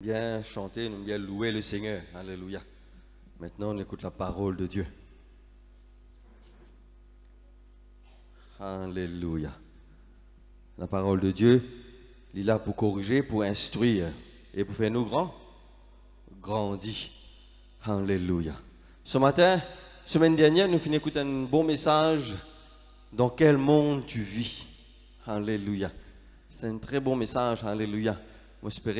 Bien chanter, nous bien louer le Seigneur. Alléluia. Maintenant, on écoute la parole de Dieu. Alléluia. La parole de Dieu, il est là pour corriger, pour instruire et pour faire nous grandir. Alléluia. Ce matin, semaine dernière, nous finissons d'écouter un bon message. Dans quel monde tu vis? Alléluia. C'est un très bon message. Alléluia. J'espère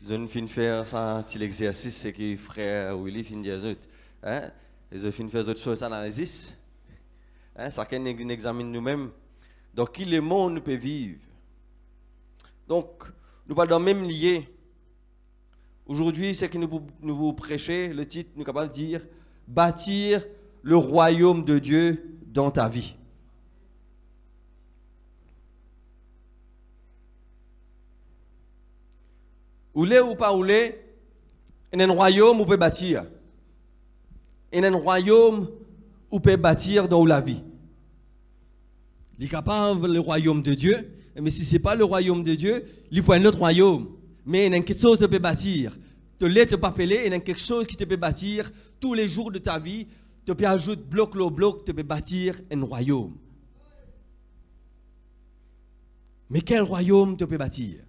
que nous finissons faire ça, petit exercice, c'est que frère Willy finit de dire hein? Ils finissent faire autre chose, analyse. Hein? Chacun examine nous-mêmes. Dans quel monde nous peut vivre? Donc, nous parlons dans le même lieu. Aujourd'hui, c'est que nous prêchons, le titre, nous sommes capables de dire bâtir le royaume de Dieu dans ta vie. Oulé ou pas oulé, il y a un royaume où on peut bâtir. Il y a un royaume où on peut bâtir dans la vie. Il est capable le royaume de Dieu, mais si ce n'est pas le royaume de Dieu, il faut un autre royaume. Mais il y a quelque chose que tu peux bâtir. Tu ne l'es pas appelé, il y a quelque chose qui te peut bâtir tous les jours de ta vie. Tu peux ajouter bloc le bloc, tu peux bâtir un royaume. Mais quel royaume tu peux bâtir?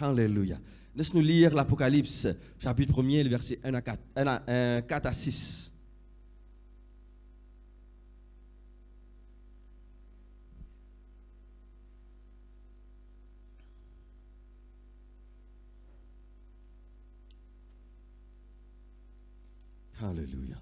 Alléluia. Laisse-nous lire l'Apocalypse, chapitre 1er, le verset 4 à 6. Alléluia.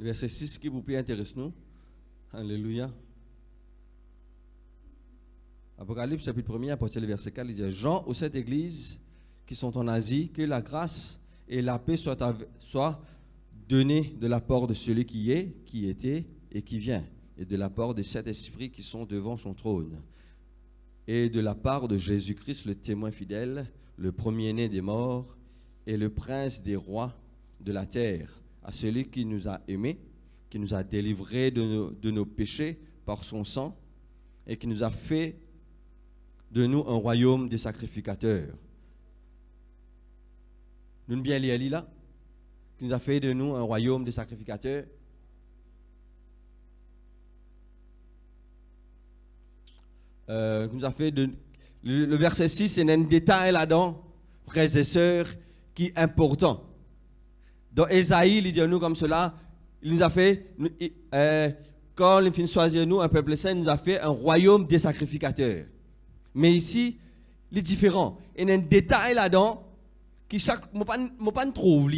Le verset 6 qui vous plaît intéresse nous. Alléluia. Apocalypse chapitre 1er, à partir du verset 4, il dit Jean aux 7 églises qui sont en Asie, que la grâce et la paix soient données de la part de celui qui est, qui était et qui vient, et de la part des 7 esprits qui sont devant son trône, et de la part de Jésus-Christ, le témoin fidèle, le premier-né des morts, et le prince des rois de la terre, à celui qui nous a aimés, qui nous a délivrés de nos péchés par son sang, et qui nous a fait de nous un royaume des sacrificateurs. Nous bien lire là, qui nous a fait de nous un royaume des sacrificateurs. Qui nous a fait de le verset 6, c'est un détail là-dedans, frères et sœurs, qui est important. Dans Ésaïe, il dit à nous comme cela, il nous a fait, quand il finit de choisir nous, un peuple saint, il nous a fait un royaume des sacrificateurs. Mais ici, il est différent. Il y a un détail là-dedans, qui chaque, je ne pas trouve.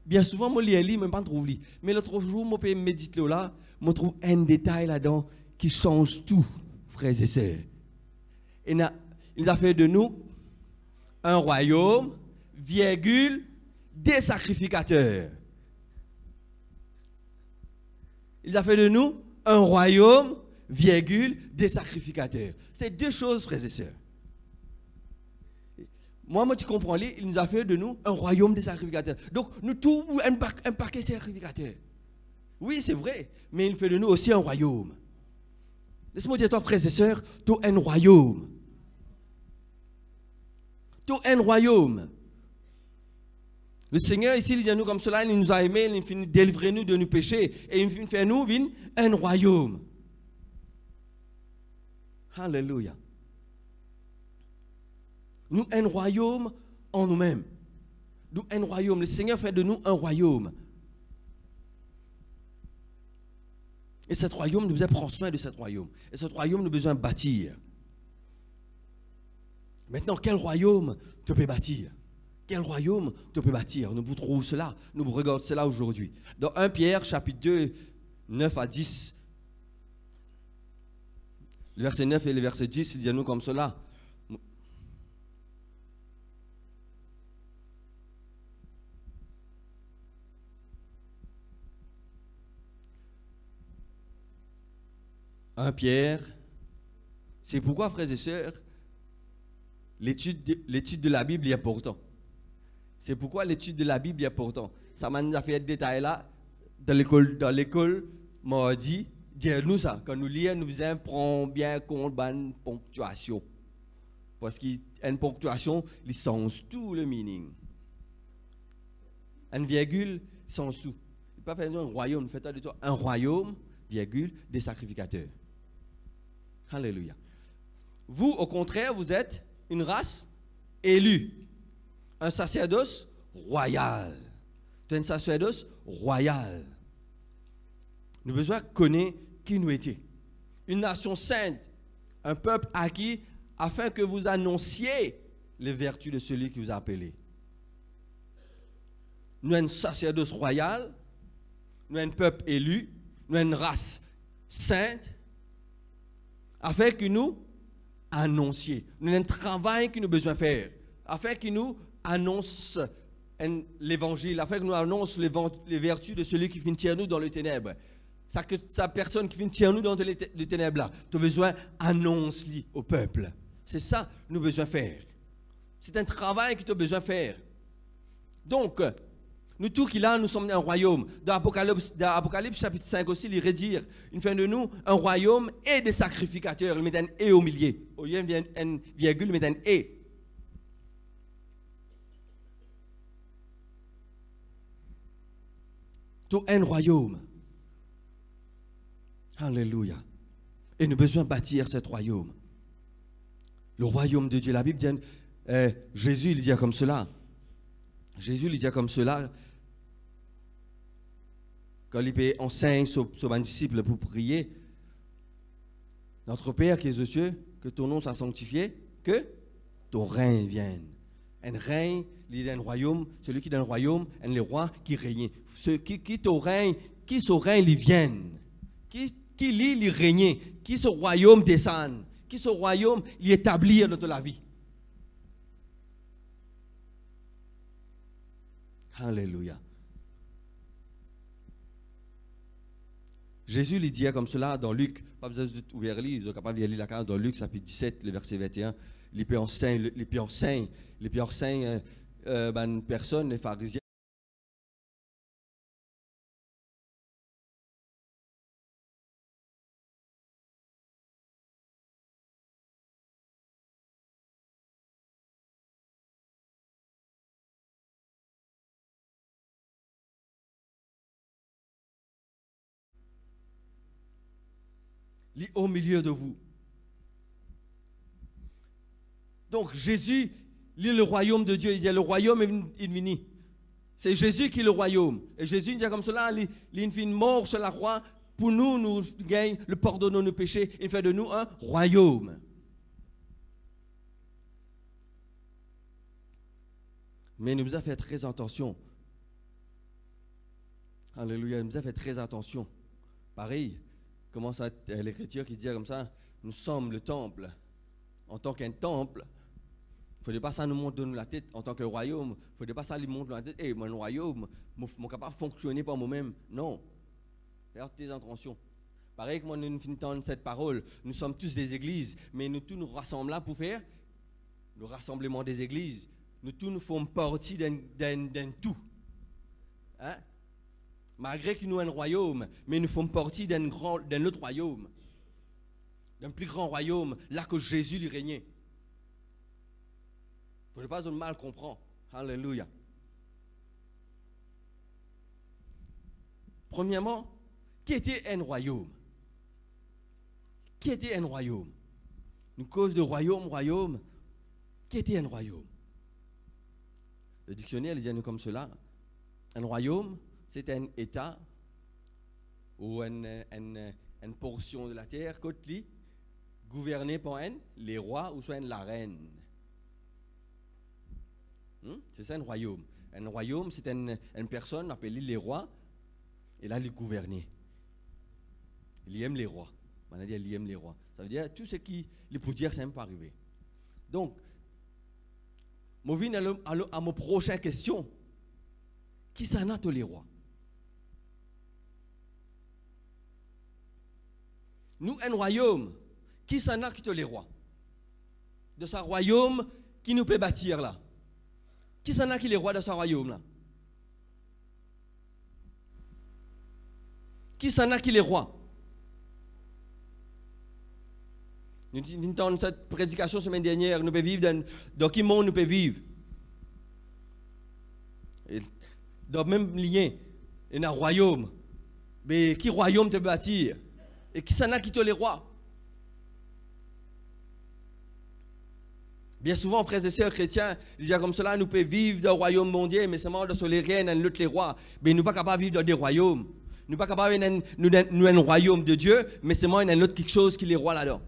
Bien souvent, je lis, mais je ne pas trouve. Mais l'autre jour, je peux méditer là, je trouve un détail là-dedans qui change tout, frères et sœurs. Il nous a fait de nous un royaume, virgule, des sacrificateurs. Il a fait de nous un royaume, virgule, des sacrificateurs. C'est deux choses, frères et sœurs. Moi, tu comprends, il nous a fait de nous un royaume des sacrificateurs. Donc, nous trouvons un paquet de sacrificateurs. Oui, c'est vrai, mais il fait de nous aussi un royaume. Laisse-moi dire, toi, frères et sœurs, tu as un royaume. Tu as un royaume. Le Seigneur, ici, il dit à nous comme cela, il nous a aimés, il finit de délivrer nous de nos péchés, et il finit de faire nous un royaume. Alléluia. Nous, un royaume en nous-mêmes. Nous, un royaume. Le Seigneur fait de nous un royaume. Et cet royaume, nous devons prendre soin de cet royaume. Et cet royaume, nous devons besoin de bâtir. Maintenant, quel royaume tu peux bâtir? Quel royaume tu peux bâtir? Nous trouvons cela, nous regardons cela aujourd'hui. Dans 1 Pierre, chapitre 2, 9 à 10, le verset 9 et le verset 10, il dit à nous comme cela. Pierre, c'est pourquoi, frères et sœurs, l'étude de la Bible est importante. C'est pourquoi l'étude de la Bible est importante. Ça m'a fait des détails là. Dans l'école, m'a dit, dire-nous ça. Quand nous lisons, nous disons, prends bien compte de la ponctuation. Parce qu'une ponctuation, il sens tout le meaning. Une virgule, il sens tout. Il ne peut pas faire un royaume, faites de toi un royaume, virgule, des sacrificateurs. Alléluia. Vous, au contraire, vous êtes une race élue. Un sacerdoce royal. Tu es un sacerdoce royal. Nous avons besoin de connaître qui nous étions. Une nation sainte, un peuple acquis, afin que vous annonciez les vertus de celui qui vous a appelé. Nous sommes un sacerdoce royal, nous sommes un peuple élu, nous sommes une race sainte, afin que nous annoncions. Nous avons un travail que nous avons besoin de faire, afin que nous annoncions l'évangile, afin que nous annoncions les vertus de celui qui vient tirer nous dans les ténèbres. Sa personne qui vient tirer nous dans les ténèbres là, tu as besoin d'annoncer au peuple. C'est ça que nous avons besoin de faire. C'est un travail que tu as besoin de faire. Donc, nous tous qui là, nous sommes un royaume. Dans Apocalypse chapitre 5 aussi, il redire, il fait de nous un royaume et des sacrificateurs. Il met un et au milieu. Au lieu d'une virgule, il met un et. Tout un royaume. Alléluia. Et nous avons besoin de bâtir ce royaume. Le royaume de Dieu. La Bible dit, Jésus, il dit comme cela. Jésus, il dit comme cela. Quand il enseigne sur ses disciples pour prier, notre Père qui est aux cieux, que ton nom soit sanctifié, que ton règne vienne. Un règne, il y a un royaume, celui qui est dans le royaume, un les rois qui règne. Ceux qui ton règne, qui son règne, ils viennent. Qui lit, il règne. Qui ce royaume descend. Qui ce royaume, il établit dans la vie. Alléluia. Jésus lui dit comme cela dans Luc, pas besoin d'ouvrir le livre, vous êtes capable de lire la carte dans Luc, chapitre 17, le verset 21. Les pères enseignent, une personne, les pharisiens. Au milieu de vous. Donc Jésus, il est le royaume de Dieu, il dit le royaume est venu. C'est Jésus qui est le royaume. Et Jésus dit comme cela, il est mort sur la croix pour nous gagner le pardon de nos péchés et fait de nous un royaume. Mais nous devons faire très attention. Alléluia, nous devons faire très attention. Pareil. Comment ça, l'écriture qui dit comme ça, nous sommes le temple. En tant qu'un temple, il ne faudrait pas ça nous montre dans la tête en tant que royaume. Il ne faudrait pas ça nous montre dans la tête, hey, mon royaume, je suis capable de fonctionner par moi-même. Non. Faites tes intentions. Pareil que moi, nous finissons cette parole, nous sommes tous des églises, mais nous tous nous rassemblons là pour faire le rassemblement des églises. Nous tous nous faisons partie d'un tout. Hein? Malgré que nous sommes un royaume, mais nous faisons partie d'un autre royaume. D'un plus grand royaume, là que Jésus lui régnait. Il ne faudrait pas mal comprendre. Alléluia. Premièrement, qui était un royaume? Qui était un royaume? Une cause de royaume, qui était un royaume? Le dictionnaire dit nous comme cela. Un royaume, c'est un État ou une portion de la terre gouvernée par les rois ou soit la reine. C'est ça un royaume. Un royaume, c'est une personne appelée les rois et là, il gouverne. Il aime les rois. On a dit il aime les rois. Ça veut dire tout ce qui les peut dire, ça n'aime pas arriver. Donc, je viens à ma prochaine question. Qui s'en a tous les rois? Nous, un royaume, qui s'en a tous les rois? De ce royaume qui nous peut bâtir là. Qui s'en a qui est roi de ce royaume là? Qui s'en a qui est roi? Nous avons cette prédication la semaine dernière, nous pouvons vivre dans quel monde nous pouvons vivre? Et dans le même lien, il y a un royaume. Mais qui royaume te bâtir? Et qui s'en a qui te les rois? Bien souvent, frères et sœurs chrétiens, ils disent comme cela, nous pouvons vivre dans le royaume mondial, mais seulement dans les rien, dans l'autre les rois. Mais nous ne sommes pas capables de vivre dans des royaumes. Nous ne sommes pas capables de vivre dans un royaume de Dieu, mais seulement dans l'autre quelque chose qui les rois là-dedans.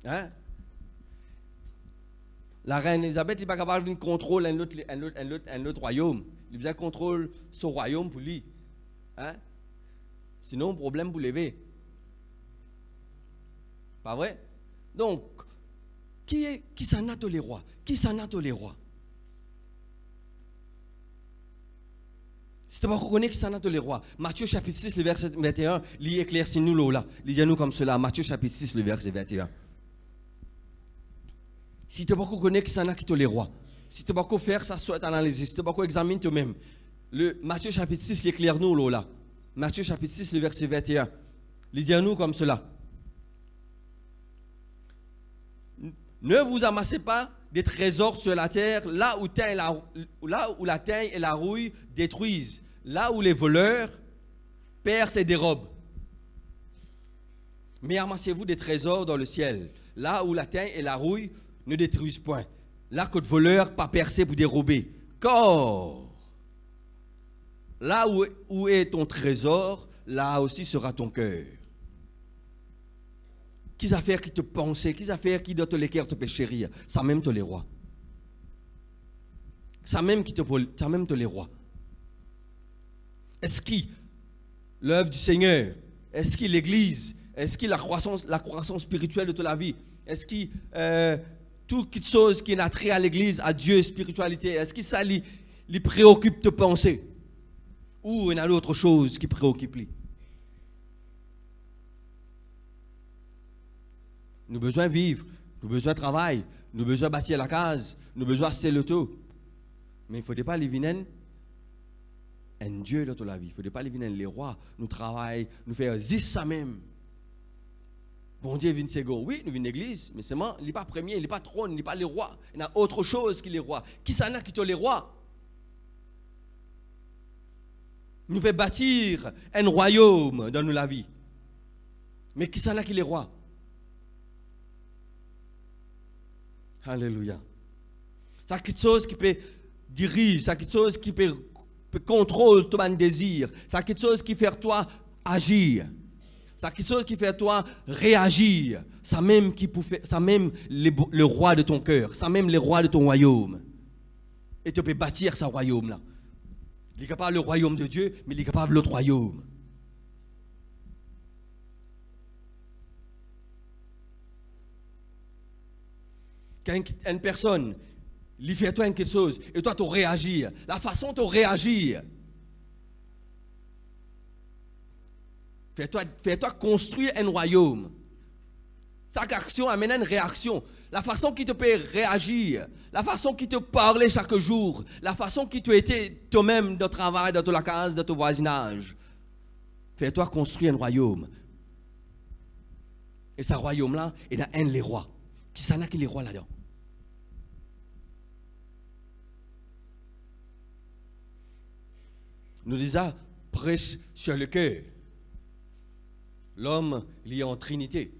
Hein? La reine Elisabeth n'est pas capable de contrôler un autre royaume. Il a besoin de contrôler son royaume pour lui. Hein? Sinon, problème pour lever. Pas vrai? Donc, qui s'en a tous les rois? Qui s'en a tous les rois? Si tu ne reconnais pas qui s'en a tous les rois, Matthieu chapitre 6, le verset 21, il éclaircit nous là. Il dit nous comme cela, Matthieu chapitre 6, le verset 21. Si tu ne reconnais pas qui s'en a qui tous les rois, si tu ne peux pas faire ça, soit analyser, si tu ne peux pas examiner toi-même, Matthieu chapitre 6, il éclaire nous là. Matthieu chapitre 6, le verset 21. Il dit à nous comme cela. Ne vous amassez pas des trésors sur la terre, là où la teigne et la rouille détruisent, là où les voleurs percent et dérobent. Mais amassez-vous des trésors dans le ciel, là où la teigne et la rouille ne détruisent point, là que le voleur pas percé pour dérober. Car là où est ton trésor, là aussi sera ton cœur. Qui affaires qui te pensaient, qui affaires qui doit te les cœurs te péchérir, ça même te les rois. Ça même te les rois. Est-ce que l'œuvre du Seigneur, est-ce que l'Église, est-ce que la croissance spirituelle de toute la vie, est-ce que toute chose qui n'a trait à l'Église, à Dieu, spiritualité, est-ce que ça lui préoccupe de penser? Ou il y a d'autres choses qui préoccupent lui? Nous avons besoin de vivre, nous avons besoin de travail, nous avons besoin de bâtir la case, nous avons besoin de faire le tout. Mais il ne faudrait pas les viner un Dieu dans toute la vie. Il ne faudrait pas les viner les rois. Nous travaillons, nous faisons juste ça même. Bon Dieu vient second. Oui, nous venons l'église, mais seulement, il n'est pas premier, il n'est pas trône, il n'est pas les rois. Il y a autre chose que les rois. Qui s'en a qui sont les rois? Nous pouvons bâtir un royaume dans la vie. Mais qui s'en a qui les rois? Alléluia. C'est quelque chose qui peut diriger, c'est quelque chose qui peut contrôler ton désir, c'est quelque chose qui fait toi agir, c'est quelque chose qui fait toi réagir, c'est même le roi de ton cœur, c'est même le roi de ton royaume. Et tu peux bâtir ce royaume-là. Il est capable le royaume de Dieu, mais il est capable l'autre royaume. Quand une personne lui fait toi quelque chose et toi tu réagis, la façon de réagir, fais-toi construire un royaume. Chaque action amène une réaction. La façon qui te peut réagir, la façon qui te parle chaque jour, la façon qui tu étais toi-même dans le travail, dans la case, dans ton voisinage. Fais-toi construire un royaume. Et ce royaume-là, il y a un des rois. Qui s'en a qui les rois là-dedans? Nous disons, prêche sur le cœur. L'homme, il est en trinité.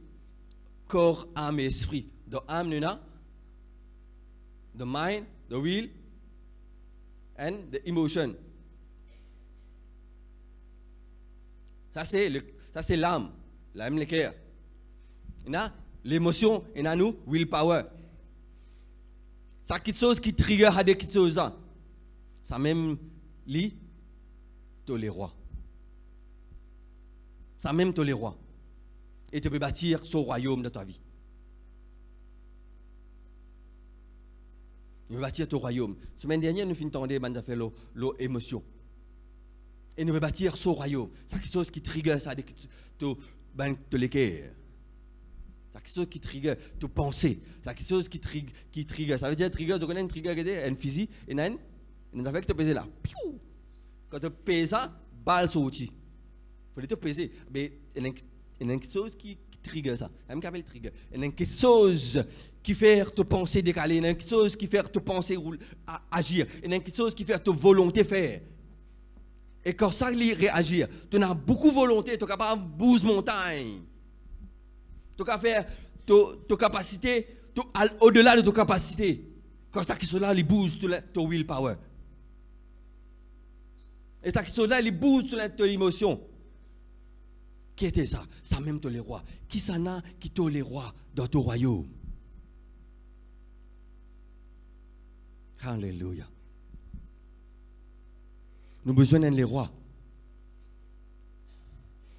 Corps, âme et esprit. Dans l'âme, nous avons the mind, the will, and the emotion. Ça, c'est l'âme. L'âme, le cœur. Il y a l'émotion, il y a nous, willpower. C'est quelque chose qui trigger à des choses. Ça même lit tous les rois. Ça même tous les rois. Et tu peux bâtir ce royaume de ta vie. Tu peux bâtir ton royaume. La semaine dernière, nous finissons de faire l'émotion. Et nous pouvons bâtir ce royaume. C'est quelque chose qui trigger ça, de l'équerre. C'est quelque chose qui trigger te penser. C'est quelque chose qui trigger. Ça veut dire trigger, tu connais un trigger, un fusil, et une affaire qui te pèse là. Piou! Quand tu pèses ça, balle sortie. Il faut te peser. Mais il y a quelque chose qui trigger ça. Même qu'appelle trigger. Il y a quelque chose qui fait te penser décaler. Il y a quelque chose qui fait te penser agir. Il y a quelque chose qui fait te volonté faire. Et quand ça réagir, tu as beaucoup de volonté, tu es capable de bouger montagne. Tu as faire ta capacité au-delà de ta capacité. Quand ça qui sont là, ils bougent ton willpower. Et ça qui sont là, ils bougent ton émotion. Qui était ça? Ça même tous les rois. Qui s'en a qui tous les rois dans ton royaume? Alléluia. Nous avons besoin des rois.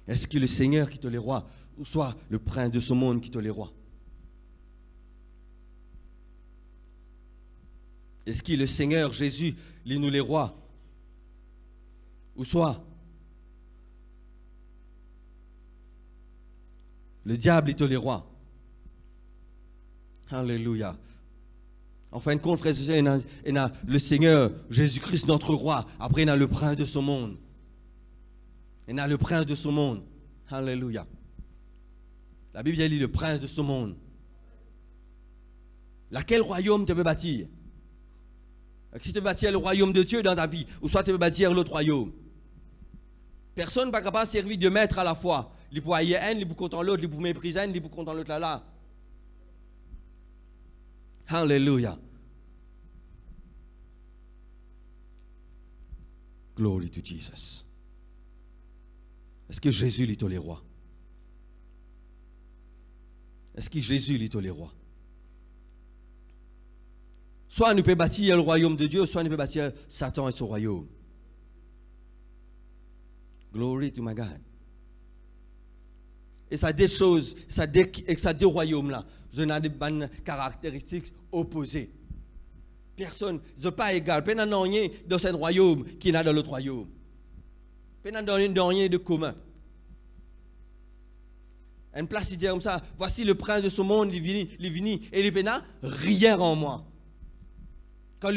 Est-ce que le Seigneur qui te les rois, ou soit le prince de ce monde qui te les rois? Est-ce que le Seigneur Jésus lit nous les rois? Ou soit le diable est les rois? Alléluia. En fin de compte, frères et sœurs, il y a le Seigneur Jésus-Christ, notre roi. Après, il y a le prince de ce monde. Il y a le prince de ce monde. Alléluia. La Bible dit le prince de ce monde. Laquelle royaume tu peux bâtir? Si tu veux bâtir le royaume de Dieu dans ta vie, ou soit tu veux bâtir l'autre royaume. Personne n'est pas capable de servir Dieu maître à la fois. Il peut haïr un, il peut contre l'autre, il peut mépriser un, il peut contre l'autre là. Alléluia. Glory to Jesus. Est-ce que Jésus lit tous les rois? Est-ce que Jésus lit tous les rois? Soit nous pouvons bâtir le royaume de Dieu, soit nous pouvons bâtir Satan et son royaume. Glory to my God. Et ça a des choses, ça a des royaumes là. Je donne des caractéristiques opposées. Personne, ce n'est pas égal. Personne n'a rien dans ce royaume qui n'a dans l'autre royaume. Personne n'a rien de commun. Une place, il dit comme ça, voici le prince de ce monde, il est venu et il n'a rien en moi. Quand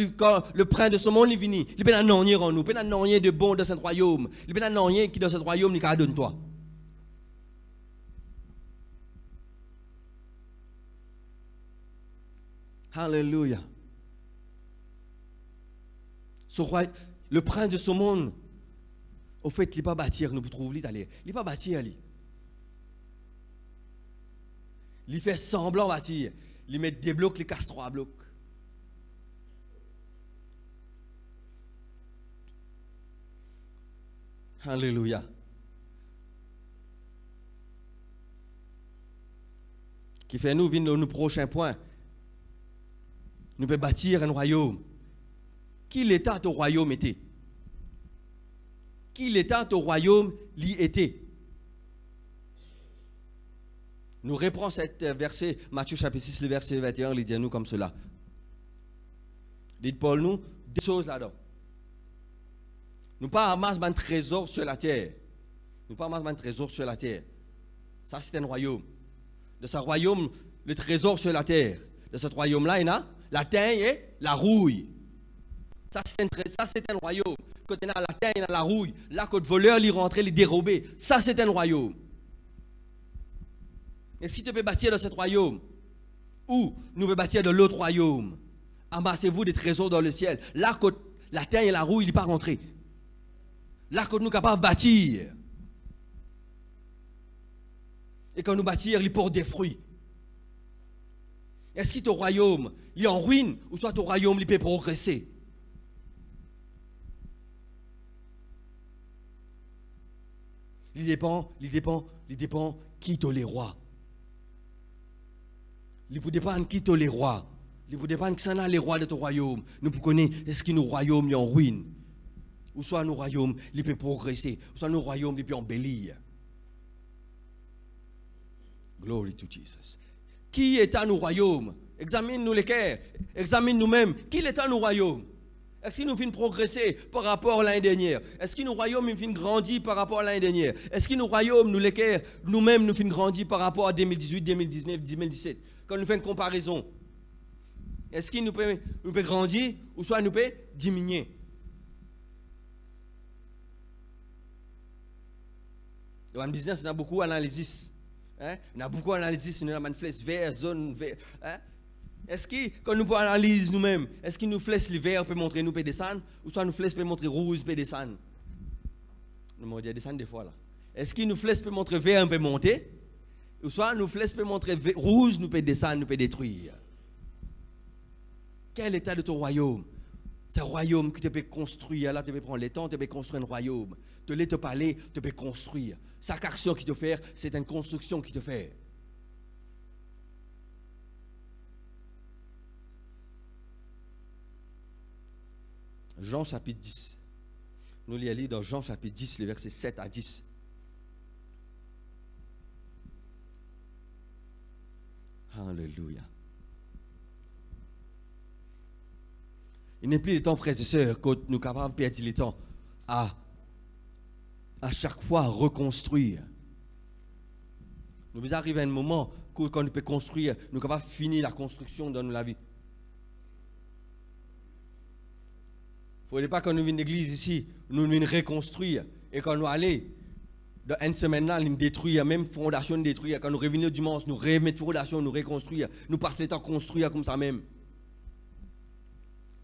le prince de ce monde est venu, il n'a rien en nous, il n'a rien de bon dans ce royaume. Il n'a rien qui dans ce royaume, il donne toi. Alléluia. Le prince de ce monde, au fait, il n'est pas bâtir, nous trouvons l'Italie. Il n'est pas bâtir, lui. Il fait semblant bâtir. Il met des blocs, il casse 3 blocs. Alléluia. Qui fait nous venir au prochain point. Nous pouvons bâtir un royaume. Qui l'état ton royaume était? Qui l'état ton royaume l'y était? Nous reprenons cet verset, Matthieu chapitre 6, le verset 21, il dit à nous comme cela. Dites Paul nous, deux choses là-dedans. Nous pas amassons un trésor sur la terre. Nous pas amassons un trésor sur la terre. Ça, c'est un royaume. De ce royaume, le trésor sur la terre. De ce royaume-là, il y a la terre et la rouille. Ça, c'est un royaume. Quand il y a la terre, il y a la rouille. Là, quand le voleur, il rentre, il dérobe. Ça, c'est un royaume. Et si tu peux bâtir dans ce royaume, ou nous pouvons bâtir dans l'autre royaume, amassez-vous des trésors dans le ciel. Là, quand la terre et la rouille, il n'est pas rentré. Là, quand nous sommes capables de bâtir. Et quand nous bâtir, il porte des fruits. Est-ce que ton royaume, il est en ruine, ou soit ton royaume, il peut progresser? Il dépend qui sont les rois. Il peut dépendre qui sont les rois. Il peut dépendre qui sont les rois de ton royaume. Nous pouvons connaître est-ce que nos royaumes sont en ruine. Ou soit nos royaumes, ils peuvent progresser. Ou soit nos royaumes, ils peuvent embellir. Glory to Jesus. Qui est à nos royaumes? Examine-nous les cœurs. Examine nous-mêmes. Qui est à nos royaumes? Est-ce qu'il nous fait progresser par rapport à l'année dernière? Est-ce que nos royaumes nous fait grandir par rapport à l'année dernière? Est-ce que nos royaumes, nous-mêmes, nous fait grandir par rapport à 2018, 2019, 2017? Quand nous faisons une comparaison, est-ce qu'il nous peut grandir ou soit nous peut diminuer? Dans le business, on a beaucoup d'analyse. Hein? On a beaucoup d'analyse, on a une flèche vert, zone vert. Hein? Est-ce que, quand nous analysons nous-mêmes, est-ce que nous flèche le vert peut montrer nous peut descendre, ou soit nous flèche peut montrer rouge peut descendre? Nous m'ont dit descendre des fois là. Est-ce que nous flèche peut montrer vert peut monter, ou soit nous flèche peut montrer rouge nous peut descendre, nous peut détruire? Quel est l'état de ton royaume? C'est un royaume que tu peux construire. Là, tu peux prendre le temps, tu peux construire un royaume. Tu peux te parler, tu peux construire. Chaque action qui te fait, c'est une construction qui te fait. Jean chapitre 10. Nous lisons dans Jean chapitre 10, les versets 7 à 10. Alléluia. Il n'est plus le temps, frères et sœurs, que nous sommes capables de perdre le temps à chaque fois reconstruire. Nous arrivons à un moment où, quand nous pouvons construire, nous sommes capables de finir la construction dans la vie. Il ne faudrait pas quand nous venons d'église ici, nous venons reconstruire. Et quand nous allons, dans une semaine là, nous détruire, même fondation nous détruire. Quand nous revenons dimanche, nous remettons fondation, nous reconstruire. Nous passons le temps à construire comme ça même.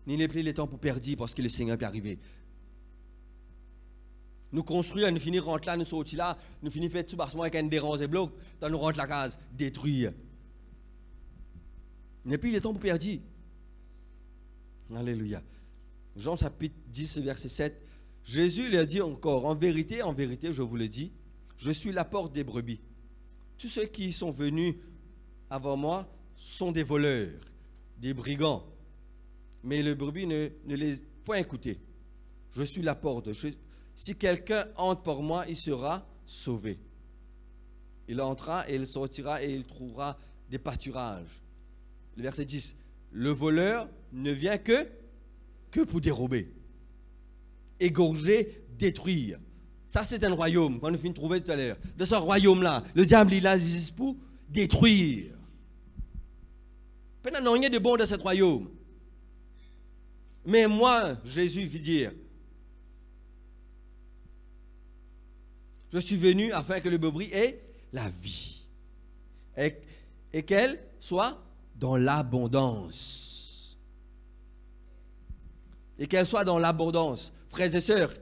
Ni les plus le temps pour perdre parce que le Seigneur peut arriver. Nous construire, nous finissons rentrer là, nous sortir là, nous finissons faire tout bâtiment avec un dérange et bloc, dans nous rentre la case, détruire. Il n'y a plus le temps pour perdre. Alléluia. Jean chapitre 10, verset 7. Jésus lui a dit encore, en vérité, je vous le dis, je suis la porte des brebis. Tous ceux qui sont venus avant moi sont des voleurs, des brigands. Mais les brebis ne les point écouter. Je suis la porte. Si quelqu'un entre par moi, il sera sauvé. Il entrera et il sortira et il trouvera des pâturages. Le verset 10. Le voleur ne vient que pour dérober, égorger, détruire. Ça, c'est un royaume qu'on nous finit de trouver tout à l'heure. De ce royaume-là, le diable, il a juste pour détruire. Maintenant, il n'y a rien de bon dans ce royaume. Mais moi, Jésus veut dire, je suis venu afin que le brebis ait la vie et qu'elle soit dans l'abondance. Et qu'elle soit dans l'abondance. Frères et sœurs,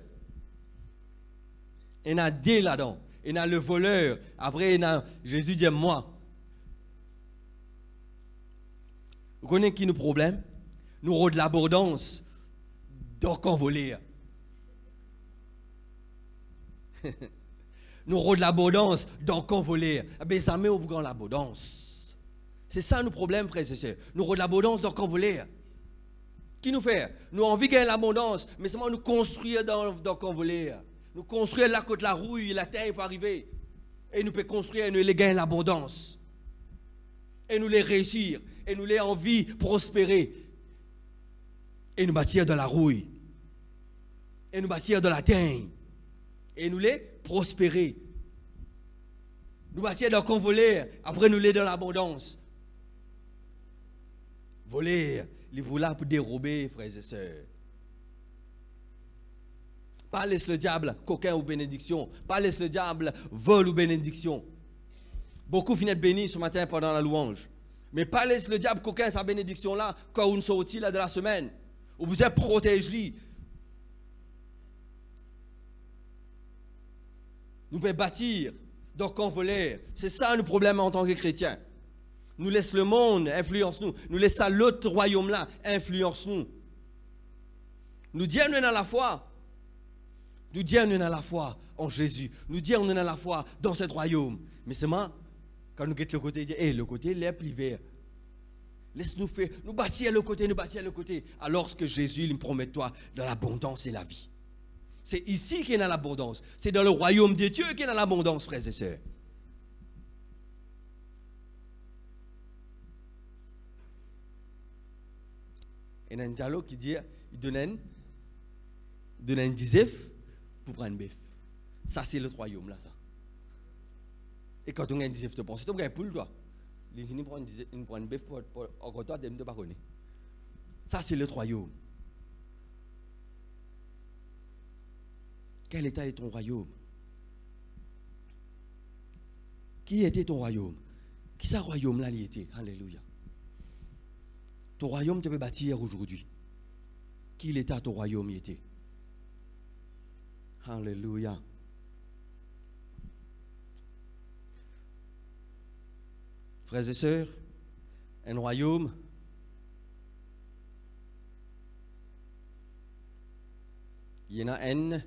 il y en a deux là-dedans. Il y en a le voleur. Après, il y en a Jésus dit moi. Vous connaissez qui nous problème? Nous avons de l'abondance, donc on voler. Nous avons de l'abondance, donc on voler. Mais ça met au bout de l'abondance. C'est ça nos problèmes, frères et sœurs. Nous avons de l'abondance, donc on voler. Qui nous fait? Nous avons envie de gagner l'abondance, mais seulement nous construire dans qu'on voler. Nous construire là côté la rouille, la terre peut arriver. Et nous pouvons construire et nous les gagner l'abondance. Et nous les réussir. Et nous les envie prospérer. Et nous bâtir de la rouille. Et nous bâtir de la terre. Et nous les prospérer. Nous bâtir dans qu'on voler. Après nous les dans l'abondance. Voler. Les voilà pour dérober, frères et sœurs. Pas laisse le diable coquin ou bénédiction. Pas laisse le diable vol ou bénédiction. Beaucoup finissent bénis ce matin pendant la louange. Mais pas laisse le diable coquin sa bénédiction là quand on sortit là de la semaine. Vous êtes protégé. Nous pouvons bâtir, donc on voler. C'est ça le problème en tant que chrétien. Nous laisse le monde influence nous. Nous laisse l'autre royaume là influence nous. Nous disons nous à la foi. Nous disons nous à la foi en Jésus. Nous disons nous à la foi dans ce royaume. Mais seulement quand nous guettons le côté, le côté l'air plus vert. Laisse-nous faire, nous bâtir le côté, nous bâtir le côté. Alors que Jésus il me promet toi de l'abondance et la vie. C'est ici qu'il y a l'abondance. C'est dans le royaume de Dieu qu'il y a l'abondance, frères et sœurs. Il y a un dialogue qui dit, il donne un disef pour prendre un bœuf. Ça, c'est le royaume, là, ça. Et quand on a un disef, tu penses, tu as un poule, toi. Il finit par prendre un bœuf pour encore toi, tu ne pas connaître. Ça, c'est le royaume. Quel état est ton royaume? Qui était ton royaume? Qui ça royaume là il était? Alléluia. Ton royaume tu peux bâtir aujourd'hui. Qui l'état ton royaume il était? Alléluia. Frères et sœurs, un royaume, il y en a une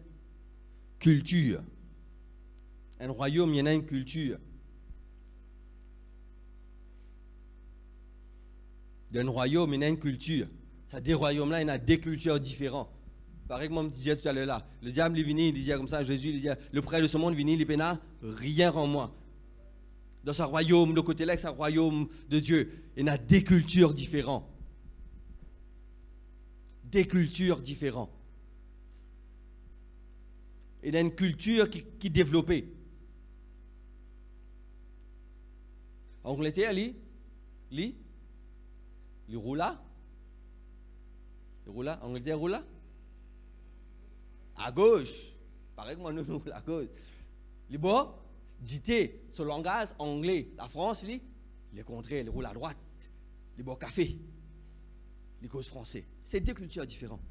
culture. Un royaume, il y en a une culture. D'un royaume, il y a une culture. Ça, des royaumes-là, il y en a des cultures différentes. Par exemple, je disais tout à l'heure là, le diable est venu, il disait comme ça, Jésus, il disait, le prêtre de ce monde venu, il dit, rien en moi. Dans ce royaume, de côté-là, c'est un royaume de Dieu. Il y en a des cultures différentes. Des cultures différentes. Il y a une culture qui est développée. En Angleterre, il roule là. Il roule là. En Angleterre, il roule là. À gauche. Pareil que moi, nous roulons à gauche. Les bon, dité, ce langage anglais. La France, il est contraire, il roule à droite. Les bon café. Les causes français. C'est deux cultures différentes.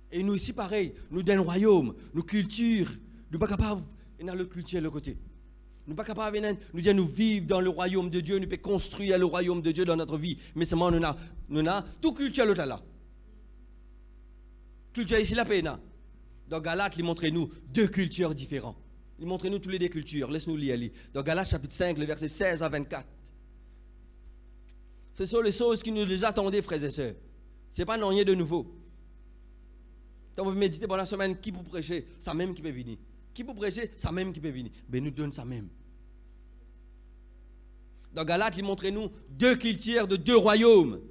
Et nous aussi, pareil, nous d'un royaume, nos cultures, nous ne sommes pas capables de le culture de l'autre côté. Nous ne sommes pas capables de nous dire nous vivre dans le royaume de Dieu, nous pouvons construire le royaume de Dieu dans notre vie. Mais seulement nous avons toute culture l'autre là. Culture ici, la peine. Dans Galates, il montre nous deux cultures différentes. Il montre nous toutes les deux cultures. Laisse-nous lire. Dans Galates chapitre 5, le verset 16 à 24. Ce sont les choses qui nous attendaient, frères et sœurs. Ce n'est pas rien de nouveau. Quand vous méditez pendant la semaine, qui peut prêcher? Ça même qui peut venir. Qui peut prêcher? Ça même qui peut venir. Mais nous donne ça même. Dans Galates, il montre nous deux cultures de deux royaumes.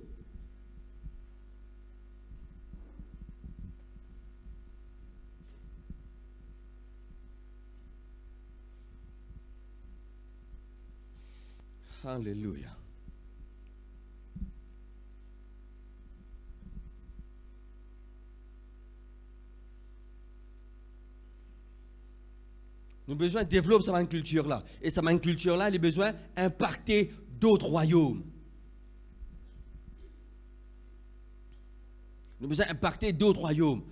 Alléluia. Nous avons besoin de développer cette culture-là. Et cette culture-là, elle a besoin d'impacter d'autres royaumes. Nous avons besoin d'impacter d'autres royaumes.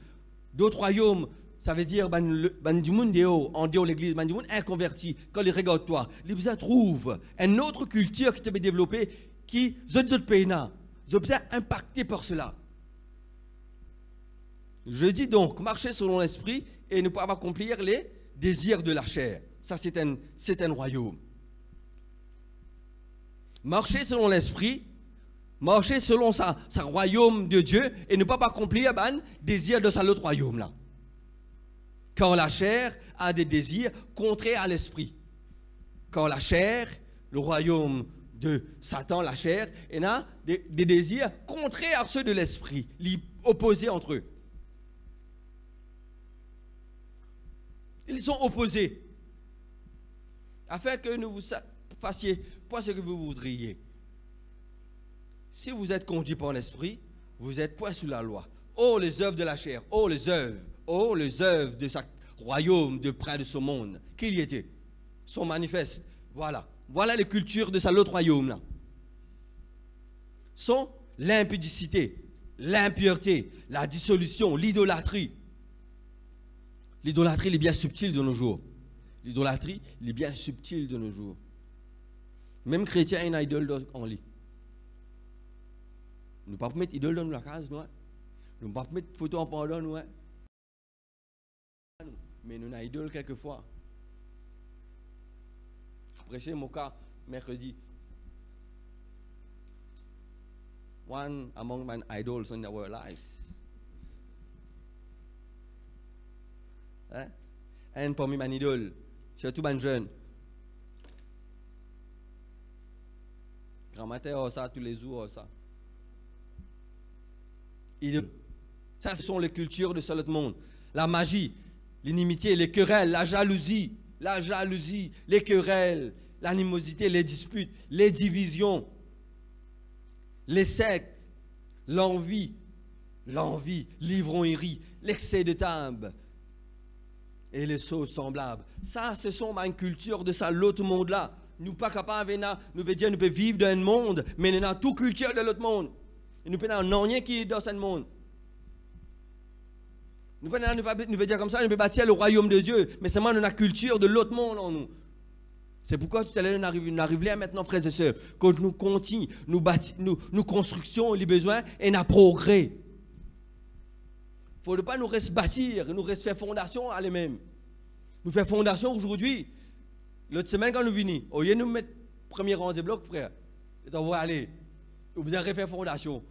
D'autres royaumes, ça veut dire du monde en dehors de l'église, du monde inconverti, quand ils regardent toi, ils besoin trouvent une autre culture qui te développer, qui, d'autres pays, ils ont besoin d'impacter par cela. Je dis donc, marcher selon l'esprit et ne pas accomplir les désirs de la chair. Ça, c'est un royaume. Marcher selon l'esprit, marcher selon sa royaume de Dieu et ne pas accomplir les désirs de sa autre royaume là. Quand la chair a des désirs contraires à l'esprit. Quand la chair, le royaume de Satan, la chair, elle a des désirs contraires à ceux de l'esprit, opposés entre eux. Ils sont opposés. Afin que vous fassiez pas ce que vous voudriez. Si vous êtes conduit par l'esprit, vous êtes point sous la loi. Oh, les œuvres de la chair, oh, les œuvres de sa royaume, de près de ce monde, qu'il y était, sont manifestes. Voilà. Voilà les cultures de sa l'autre royaume là. Sont l'impudicité, l'impureté, la dissolution, l'idolâtrie. L'idolâtrie est bien subtile de nos jours. L'idolâtrie est bien subtile de nos jours. Même chrétien a une idole en lui. Nous ne pouvons pas mettre idole dans la case, nous. Nous ne pouvons pas mettre photo en pendant, nous. Mais nous avons une idole quelquefois. Je prêchais mon cas mercredi. One among my idols in our lives. Hein? Un parmi mes idoles, surtout mes jeunes. Grand matin, ça, tous les jours, ça. Ça, ce sont les cultures de ce autre monde. La magie, l'inimitié, les querelles, la jalousie, les querelles, l'animosité, les disputes, les divisions, les sectes, l'envie, l'ivrognerie, l'excès de table et les choses semblables. Ça, ce sont une culture de ça, l'autre monde-là. Nous pas capables, nous pouvons dire, nous pouvons vivre dans un monde, mais nous avons toute culture de l'autre monde. Et nous pouvons rien qui est dans ce monde. Nous pouvons dire comme ça, nous pouvons bâtir le royaume de Dieu, mais seulement nous avons la culture de l'autre monde en nous. C'est pourquoi tout à l'heure, nous arrivons là maintenant, frères et sœurs, quand nous continuons, nous construisons les besoins et nous progrès. Il ne faut pas nous rester bâtir, nous rester faire fondation à les-mêmes. Nous faisons fondation aujourd'hui. L'autre semaine, quand nous venons, au lieu de nous mettre premier rang des blocs, frère, on va aller. Vous avez refaire fondation.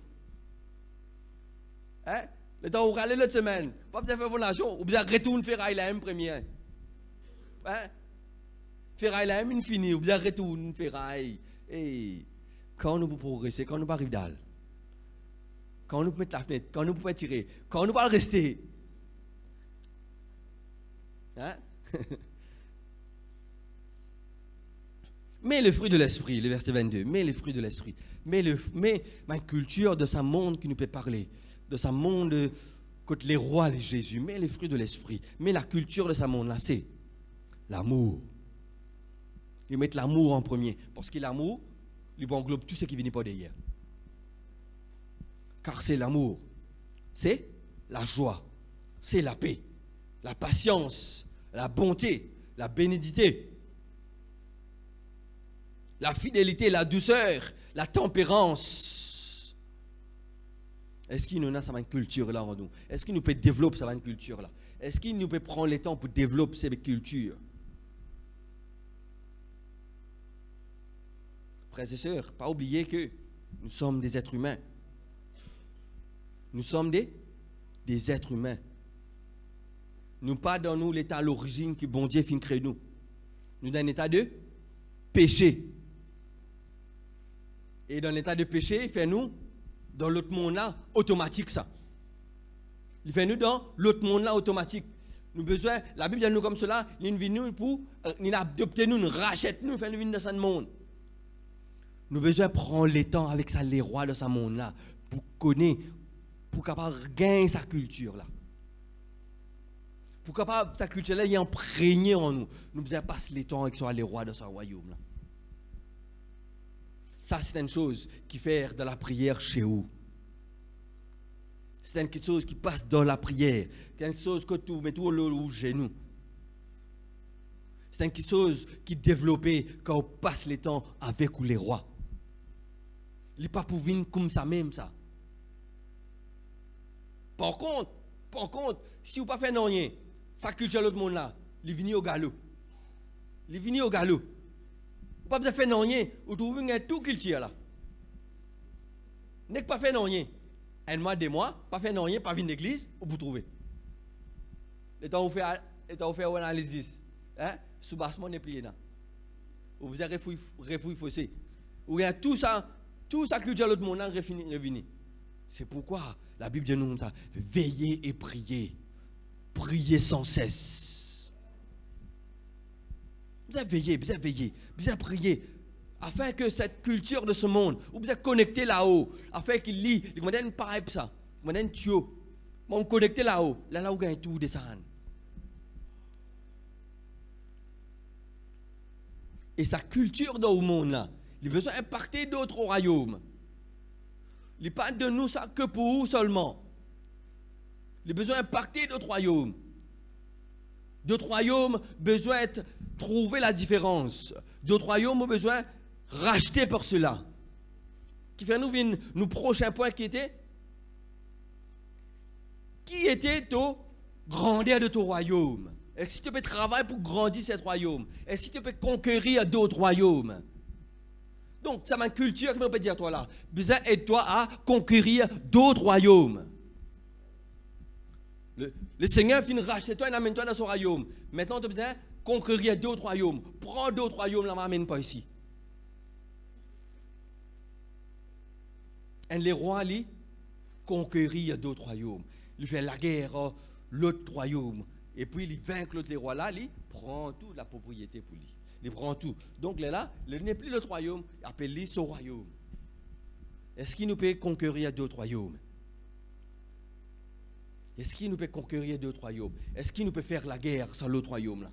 Hein? Le temps où vous allez l'autre semaine, pas besoin de faire fondation, vous avez retourner faire la M première. Hein? Faire la M, une finie, vous avez retourner faire. Et quand nous pouvons progresser, quand nous pouvons arriver d'aller, quand nous pouvons mettre la fenêtre, quand nous pouvons tirer, quand nous pouvons rester. Hein? Mais le fruit de l'esprit, le verset 22, mais le fruit de l'esprit, mais ma culture de ce monde qui nous peut parler, de ce monde contre les rois, les Jésus, mais les fruits de l'esprit, mais la culture de ce monde-là, c'est l'amour. Ils mettent l'amour en premier, parce que l'amour, il englobe tout ce qui vient pas derrière. Car c'est l'amour, c'est la joie, c'est la paix, la patience, la bonté, la bénédicité, la fidélité, la douceur, la tempérance. Est-ce qu'il nous a cette culture-là en nous? Est-ce qu'il nous peut développer cette culture-là? Est-ce qu'il nous peut prendre le temps pour développer cette culture? Frères et sœurs, pas oublier que nous sommes des êtres humains. Nous sommes des êtres humains. Nous pas dans nous l'état à l'origine que bon Dieu fin créer nous. Nous dans un état de péché. Et dans l'état de péché, il fait nous, dans l'autre monde-là, automatique ça. Il fait nous dans l'autre monde-là, automatique. Nous besoin, la Bible dit nous comme cela, il vient nous pour, il adopter nous, il rachète nous, il fait nous venir dans ce monde. Nous besoin prendre le temps avec ça, les rois de ce monde-là, pour connaître, pour capable gagner sa culture-là. Pour capable, sa culture-là, est imprégnée en nous. Nous besoin passer le temps avec ça, les rois de ce royaume-là. Ça, c'est une chose qui fait de la prière chez vous. C'est quelque chose qui passe dans la prière. C'est quelque chose que tu mets tout au genou. C'est quelque chose qui est développé quand on passe le temps avec les rois. Il n'est pas pour venir comme ça même, ça. Par contre, si vous ne faites pas rien, sa culture de l'autre monde là, il vient au galop. Il vient au galop. Pas besoin de faire rien, vous trouvez tout culture là. N'est pas fait rien. Un mois, 2 mois, pas fait rien, pas venir d'église, vous trouvez. Et quand vous faites une analyse, hein, sous-bassement n'est plié là. Vous avez refouillé fossé. Vous avez tout ça culture de l'autre monde là, revenu. C'est pourquoi la Bible dit nous ça, veillez et priez. Priez sans cesse. Vous avez veillé, vous avez prié, afin que cette culture de ce monde, vous êtes connecté là-haut, afin qu'il lit, il m'a une pipe ça, il m'a un tuyau, on connecté là-haut, là où gagne tout descend. Et sa culture dans le monde là, il a besoin d'impacter d'autres royaumes. Il n'est pas de nous ça que pour vous seulement. Il a besoin d'impacter d'autres royaumes. D'autres royaumes besoin de trouver la différence. D'autres royaumes ont besoin de racheter pour cela. Qui fait nous prochain point qui était ton grandeur de ton royaume? Est-ce que tu peux travailler pour grandir ce royaume? Est-ce que tu peux conquérir d'autres royaumes? Donc, c'est ma culture que je peux dire toi là. Besoin aide-toi à conquérir d'autres royaumes. Le Seigneur finit de racheter toi et amène-toi dans son royaume. Maintenant, tu as besoin de conquérir d'autres royaumes. Prends d'autres royaumes, là, m'amène pas ici. Et les rois, conquérir d'autres royaumes. Il fait la guerre à l'autre royaume. Et puis il vainc l'autre roi là, il prend toute la propriété pour lui. Il prend tout. Donc là, il n'est plus le royaume, il appelle son royaume. Est-ce qu'il nous peut conquérir d'autres royaumes? Est-ce qu'il nous peut conquérir d'autres royaumes? Est-ce qu'il nous peut faire la guerre sans l'autre royaume là?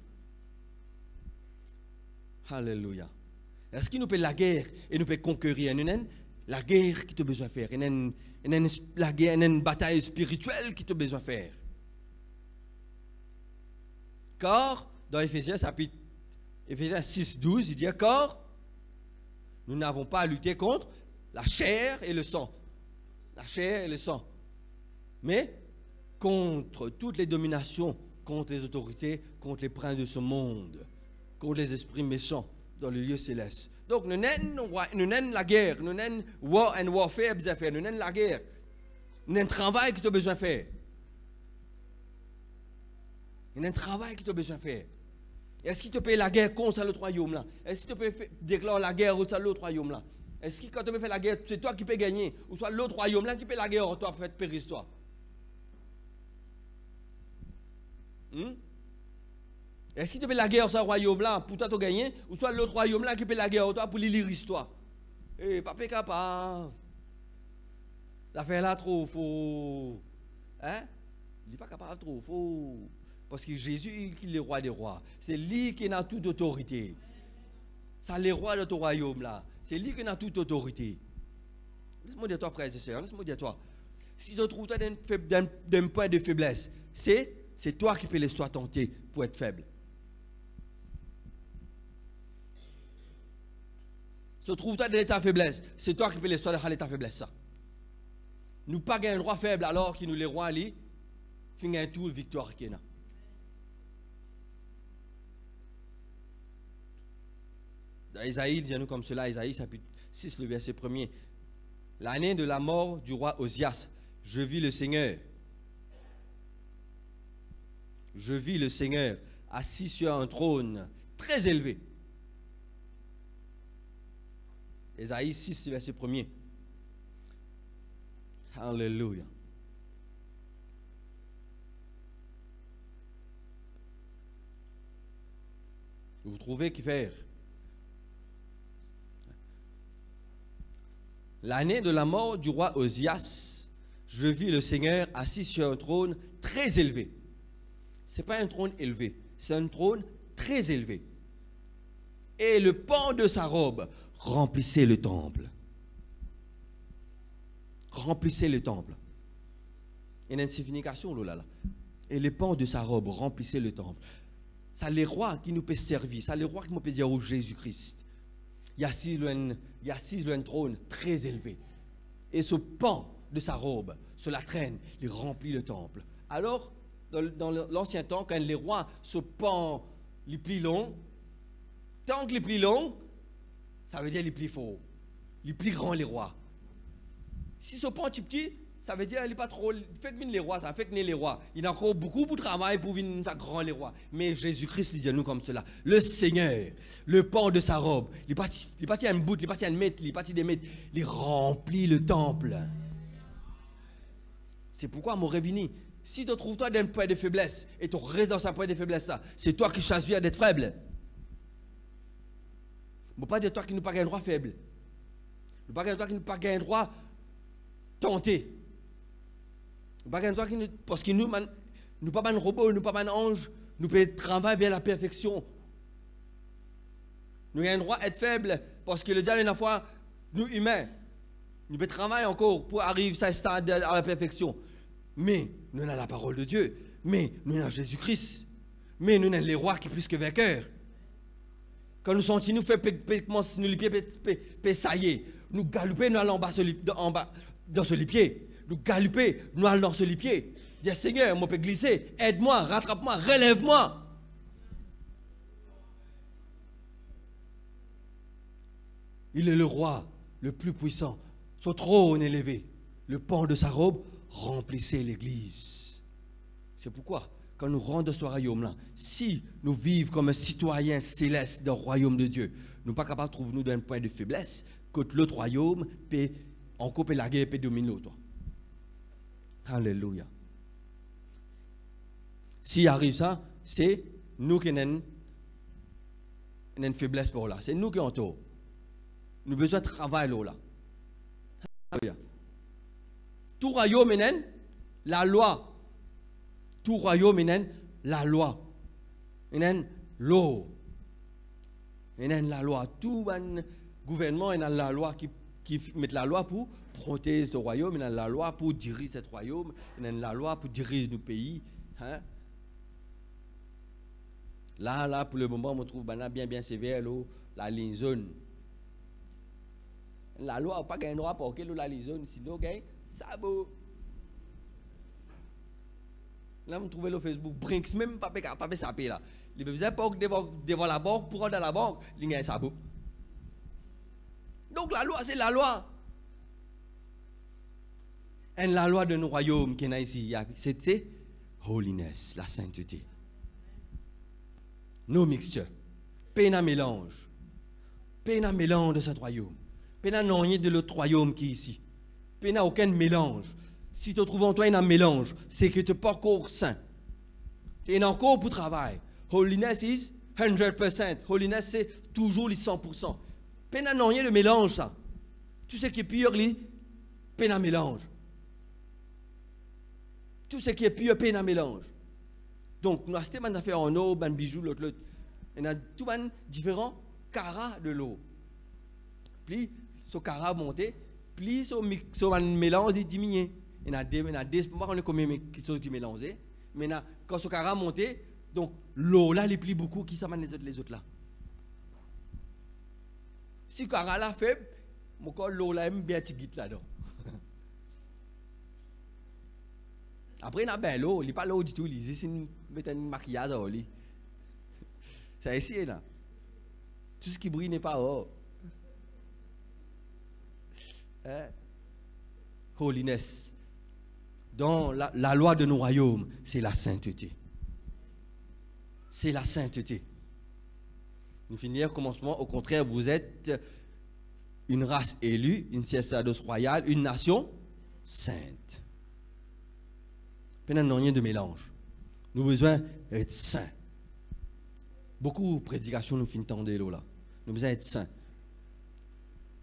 Alléluia. Est-ce qu'il nous peut la guerre et nous peut conquérir? La guerre qui tu as besoin de faire. La guerre, une bataille spirituelle qui tu as besoin de faire. Car, dans Éphésiens 6, 12, il dit, car nous n'avons pas à lutter contre la chair et le sang. La chair et le sang. Mais contre toutes les dominations, contre les autorités, contre les princes de ce monde, contre les esprits méchants dans le lieu céleste. Donc, nous n'avons la guerre, nous n'avons war and warfare besoin de faire, nous n'avons la guerre, nous avons un travail que tu as besoin de faire. Nous avons un travail que tu as besoin de faire. Est-ce qu'il te paye la guerre contre l'autre royaume là? Est-ce qu'il te peut déclarer la guerre contre l'autre royaume là? Est-ce que quand tu peux faire la guerre, c'est toi qui peux gagner? Ou soit l'autre royaume là qui paye la guerre contre toi pour faire périr toi? Est-ce qu'il te paye la guerre sur ce royaume là pour toi te gagner? Ou soit l'autre royaume là qui paye la guerre contre toi pour lire l'histoire? Eh, pas capable. L'affaire là trop faux. Hein? Il n'est pas capable trop faux. Parce que Jésus, qui est le roi des rois, c'est lui qui a toute autorité. C'est le roi de ton royaume là. C'est lui qui a toute autorité. Laisse-moi dire toi, frères et sœurs, laisse-moi dire toi. Si tu te trouves d'un point de faiblesse, c'est toi qui peux laisser-toi tenter pour être faible. Si tu te trouves dans l'état de faiblesse, c'est toi qui peux laisser-toi dans l'état de faiblesse. Ça. Nous pas gagner un roi faible alors que nous les rois ali, fin un tour victoire qui est là. Dans Isaïe, dit-nous comme cela, Isaïe chapitre 6, le verset 1er. L'année de la mort du roi Osias, je vis le Seigneur. Je vis le Seigneur assis sur un trône très élevé. Isaïe 6, verset 1er. Alléluia. Vous trouvez qu'il fait? L'année de la mort du roi Osias, je vis le Seigneur assis sur un trône très élevé. Ce n'est pas un trône élevé, c'est un trône très élevé. Et le pan de sa robe remplissait le temple. Remplissait le temple. Il y a une signification là. Et le pan de sa robe remplissait le temple. C'est les rois qui nous peuvent servir, c'est les rois qui nous peuvent dire au Jésus-Christ. Il y a assis un trône très élevé. Et ce pan de sa robe, sur la traîne, il remplit le temple. Alors, dans l'ancien temps, quand les rois se pan les plis longs, tant que les plis longs, ça veut dire les plis faux. Les plis grands, les rois. Si ce pan est petit, ça veut dire qu'il n'est pas trop. Fait que les rois, ça fait que les rois. Il y a encore beaucoup de travail pour venir ça grand les rois. Mais Jésus-Christ dit à nous comme cela. Le Seigneur, le pan de sa robe, il est parti à une bout, il est parti à une mètre, il est parti des mètres, il remplit le temple. C'est pourquoi mon révini, si tu trouves toi dans un point de faiblesse et tu restes dans un point de faiblesse, c'est toi qui choisis d'être faible. Ne pas dire toi qui n'as pas un droit faible. Ne pas dire toi qui n'as pas un droit tenté. Parce que nous ne pas un robot, nous pas un ange, nous pouvons travailler vers la perfection. Nous avons un droit d'être faible parce que le diable, une fois, nous humains, nous pouvons travailler encore pour arriver à ce stade à la perfection. Mais nous avons la parole de Dieu, mais nous avons Jésus-Christ, mais nous avons les rois qui sont plus que vainqueurs. Quand nous sentons nous faire nous les pieds sailler, nous galoper, nous allons en bas dans ce pied. Nous galoper, nous allons dans ce pied. Dis Seigneur, moi peux glisser, aide-moi, rattrape-moi, relève-moi. Il est le roi le plus puissant, son trône élevé, le pan de sa robe remplissait l'église. C'est pourquoi, quand nous rentrons dans ce royaume-là, si nous vivons comme un citoyen céleste du royaume de Dieu, nous ne sommes pas capables de trouver nous dans un point de faiblesse, que l'autre royaume peut encore la guerre peut dominer l'autre. Alléluia. S'il arrive ça, c'est nous qui avons une faiblesse pour là. C'est nous qui avons tort. Nous avons besoin de travail là. Alléluia. Tout royaume est la loi. Tout royaume est la loi. Il y a l'eau. Il y a la loi. Tout gouvernement, il y a la loi qui met la loi pour protéger ce royaume. Il y a la loi pour diriger ce royaume. Il y a la loi pour diriger nos pays. Hein? Là, pour le moment, on trouve bien sévère la ligne zone. La loi n'a pas gagné droit pour que la ligne zone, sinon, gagne sabot. Là, on trouve le Facebook Brinks, même pas saper là. Il ne besoin pas devant la banque, pour rentrer dans la banque, il gagne sabot. Donc la loi, c'est la loi. Et la loi de nos royaumes qui est ici, c'est holiness, la sainteté. No mixture. Pas mélange. Pas mélange de ce royaume. Pas rien de l'autre royaume qui est ici. Pas aucun mélange. Si tu trouves en toi un mélange, c'est que tu n'es pas encore saint. Tu es encore pour travail. Holiness is 100%. Holiness, c'est toujours les 100%. Pas rien de mélange, ça. Tout ce qui est pur, pas de mélange. Tout ce qui est pur, pas de mélange. Donc, nous avons des affaires en eau, des bijoux, l'autre. Il y a tout différents carats de l'eau. Puis, ce carat monté, puis ce mélange est diminué. Il y a des moments où on a combien de choses qui mélangent. Mais quand ce carat monté, donc l'eau là, il plie beaucoup, qui s'amène les autres là. Si le carat là faible, l'eau là aime bien tigit là-dedans. Après, il y a bien l'eau, il n'y a pas l'eau du tout, il y a un maquillage au lit. C'est ici, là. Tout ce qui brille n'est pas or. Holiness. Dans la loi de nos royaumes, c'est la sainteté. C'est la sainteté. Nous finir commencement, au contraire, vous êtes une race élue, une sacerdoce royale, une nation sainte. Nous n'avons rien de mélange. Nous avons besoin d'être saints. Beaucoup de prédications nous finissent tendre là. Nous avons besoin d'être saints.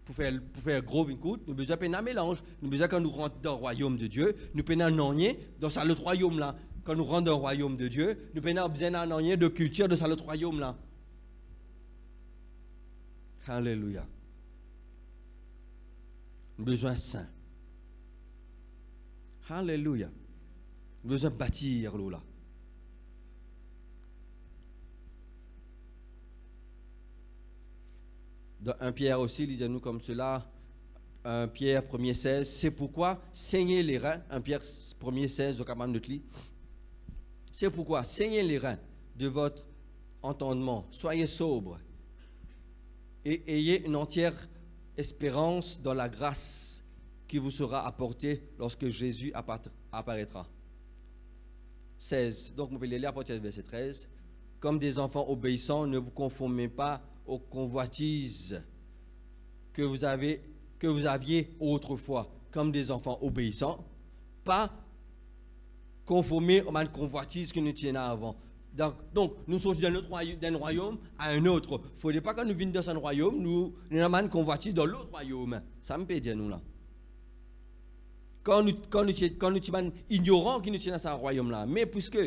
Pour faire gros une coute, nous avons besoin d'un mélange. Nous avons besoin quand nous rentrons dans le royaume de Dieu, nous avons besoin dans ça l'autre royaume là. Quand nous rentrons dans le royaume de Dieu, nous avons besoin d'un de culture de ça l'autre royaume là. Alléluia. Nous avons besoin saint. Alléluia. Nous avons besoin de bâtir l'eau là. Dans 1 Pierre aussi, il dit nous comme cela, 1 Pierre 1er 16, c'est pourquoi saignez les reins, 1 Pierre 1er 16, au camarade de Tli, c'est pourquoi saignez les reins de votre entendement, soyez sobres et ayez une entière espérance dans la grâce qui vous sera apportée lorsque Jésus apparaîtra. 16, donc on peut les lire à partir du verset 13, comme des enfants obéissants, ne vous conformez pas aux convoitises que vous aviez autrefois, comme des enfants obéissants, pas conformés aux convoitises que nous tenions avant. Donc, nous sommes d'un royaume à un autre. Il ne faudrait pas que nous venions dans un royaume, nous avons une convoitise dans l'autre royaume. Ça me peut dire nous là. Quand nous sommes ignorants qui nous tiennent dans ce royaume-là. Mais puisque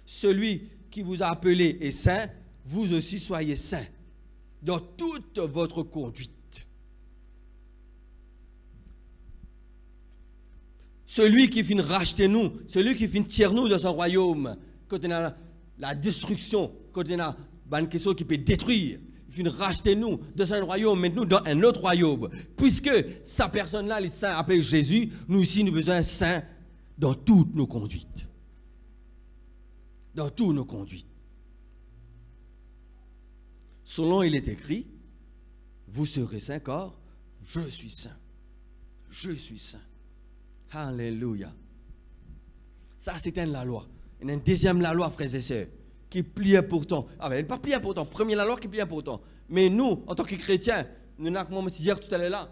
celui qui vous a appelé est saint, vous aussi soyez saints dans toute votre conduite. Celui qui vient racheter nous, celui qui vient tirer nous dans son royaume, quand on a la destruction, quand on a une question qui peut détruire, il vient racheter nous dans un royaume, maintenant dans un autre royaume. Puisque sa personne-là, les saints appelés Jésus, nous ici, nous avons besoin de saints dans toutes nos conduites. Dans toutes nos conduites. Selon il est écrit, vous serez saints car je suis saint. Je suis saint. Alléluia. Ça, c'était la loi. Il y a une deuxième la loi, frères et sœurs, qui est plus important. Ah, elle n'est pas plus important. Première la loi qui est plus important. Mais nous, en tant que chrétiens, nous n'avons pas dire tout à l'heure là.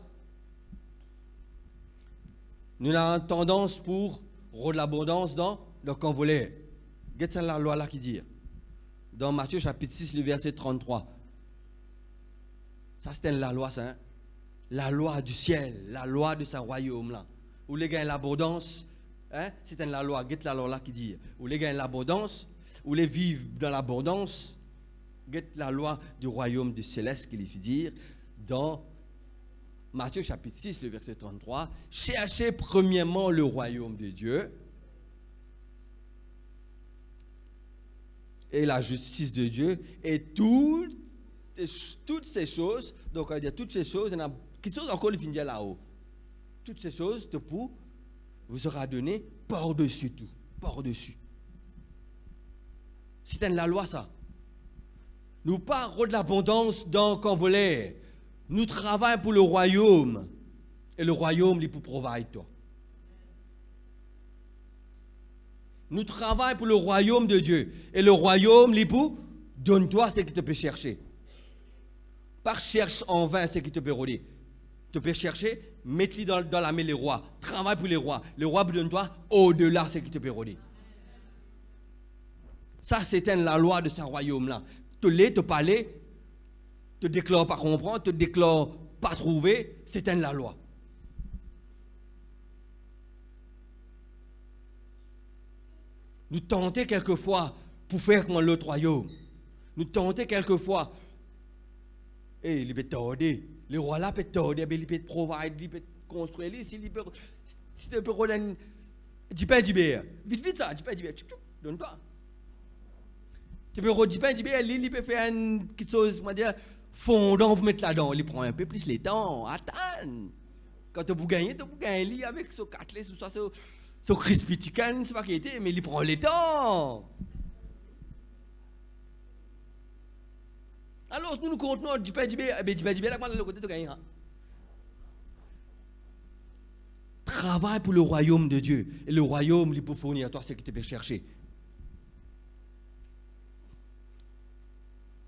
Nous avons tendance pour Roi de l'abondance dans le convolet. Qu'est-ce que la loi là qui dit? Dans Matthieu chapitre 6, le verset 33. Ça, c'était la loi, ça. Hein? La loi du ciel, la loi de sa royaume là. Où les gars l'abondance, hein? C'était la loi. Qu'est-ce que la loi là qui dit? Où les gars l'abondance, où les vivent dans l'abondance. Qu'est-ce que la loi du royaume du céleste qu'il fait dire dans Matthieu chapitre 6, le verset 33. Cherchez premièrement le royaume de Dieu et la justice de Dieu, et toutes ces choses, donc on va dire toutes ces choses, il y en a qui sont encore les finir là-haut. Toutes ces choses vous sera donné par-dessus tout, par-dessus. C'est la loi ça. Nous parlons de l'abondance dans Convolet. Nous travaillons pour le royaume, et le royaume, il peut provide toi. Nous travaillons pour le royaume de Dieu. Et le royaume, l'ipou, donne-toi ce que tu peux chercher. Pas cherche en vain ce que tu peux rôder. Tu peux chercher, mets-le dans la main les rois. Travaille pour les rois. Le roi donne-toi au-delà ce que tu peux rôder. Ça, c'est la loi de ce royaume-là. Te parler, te déclare pas comprendre, te déclare pas trouver, c'est la loi. Nous tentons quelquefois pour faire comme l'autre royaume. Nous tentons quelquefois. Et il peut t'aider. Le roi là peut t'aider, il peut te provide, il peut te construire. Si tu peux redonner du pain d'hiver, vite ça, du pain d'hiver, donne-toi. Tu peux redire du pain d'hiver, il peut faire une petite chose, on dire, fondant pour mettre là-dedans. Il prend un peu plus les temps, attends. Quand tu peux gagner avec ce cutlet, ce crispy chicken, c'est pas qui était, mais il prend les temps. Alors, nous contenons du pain d'hiver, là, comment le côté de gagner? Travaille pour le royaume de Dieu. Et le royaume, il peut fournir à toi ce que tu peux chercher.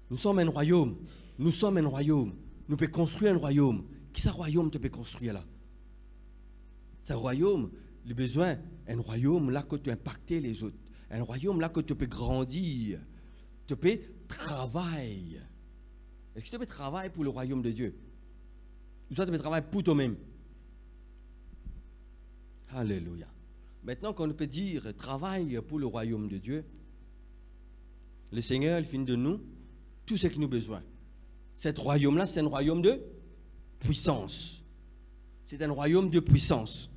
Nous sommes un royaume. Nous sommes un royaume. Nous pouvons construire un royaume. Qui ce royaume tu peux construire là? Ce royaume, le besoin, un royaume là que tu peux impacter les autres. Un royaume là que tu peux grandir. Tu peux travailler. Est-ce que tu peux travailler pour le royaume de Dieu? Ou soit tu peux travailler pour toi-même? Alléluia. Maintenant qu'on peut dire travaille pour le royaume de Dieu, le Seigneur, il finit de nous tout ce qui nous a besoin. Cet royaume-là, c'est un royaume de puissance. C'est un royaume de puissance.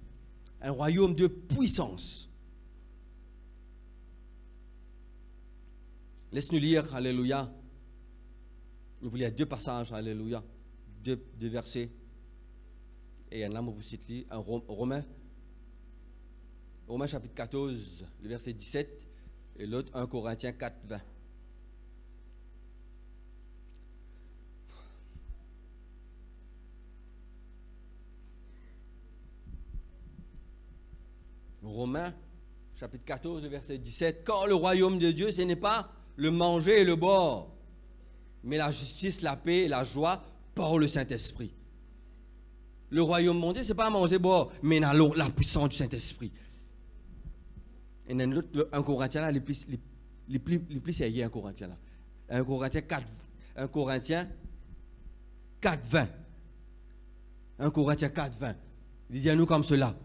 Un royaume de puissance. Laisse-nous lire, alléluia. Nous voulons lire deux passages, alléluia. Deux versets. Et il y en a un cite un Romain chapitre 14, le verset 17, et l'autre 1 Corinthiens 4, 20. Romains, chapitre 14, le verset 17. Car le royaume de Dieu, ce n'est pas le manger et le boire, mais la justice, la paix et la joie par le Saint-Esprit. Le royaume mondial, ce n'est pas manger et boire, mais la puissance du Saint-Esprit. Et dans l'autre, un Corinthien là, les plus sérieux, un Corinthien là. Un Corinthien 4, 20. Un Corinthien 4, 20. Il dit à nous comme cela.